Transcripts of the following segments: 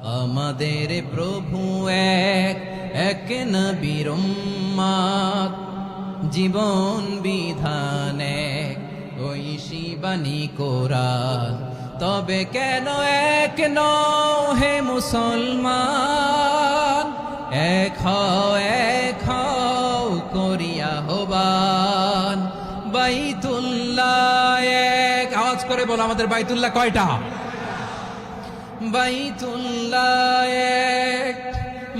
আমাদের প্রভু এক, এক নবীর উম্মত, জীবন বিধান এক, ঐশী বাণী কোরআন। তবে কেন এক নও হে মুসলমান, এক হও করিয়া আহ্বান। বাইতুল্লাহ এক, আওয়াজ করে বলো আমাদের বাইতুল্লাহ কয়টা? বাইতুল্লাহ এক,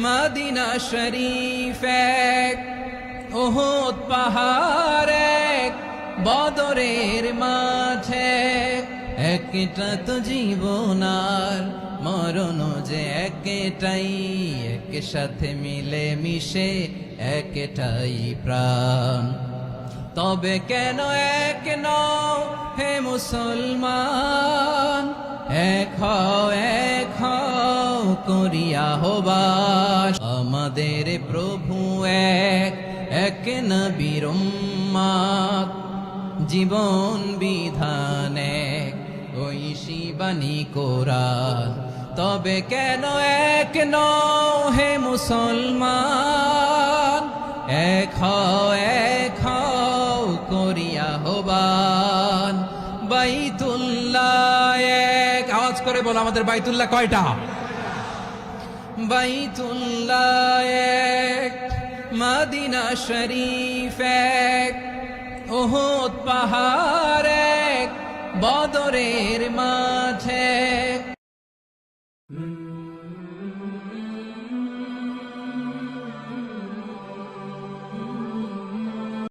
মদিনা শরীফ এক, উহুদ পাহাড় এক, বদরের মাঠে একটা তো জীবন আর মরণ যে একটাই, এক সাথে মিলে মিশে একটাই প্রাণ। তবে কেন এক নও হে মুসলমান, এক হও করিয়া আহ্বান। আমাদের প্রভু এক, এক নবীর উম্মত, জীবন বিধান এক, ঐশী বাণী কোরআন। তবে কেন এক নও হে মুসলমান, এক হও করিয়া আহ্বান। বাইতুল্লাহ এক, আওয়াজ করে বলো আমাদের বাইতুল্লাহ কয়টা? বাইতুল্লাহ এক, মদিনা শরীফ এক, উহুদ পাহাড় এক, বদরের মাঠে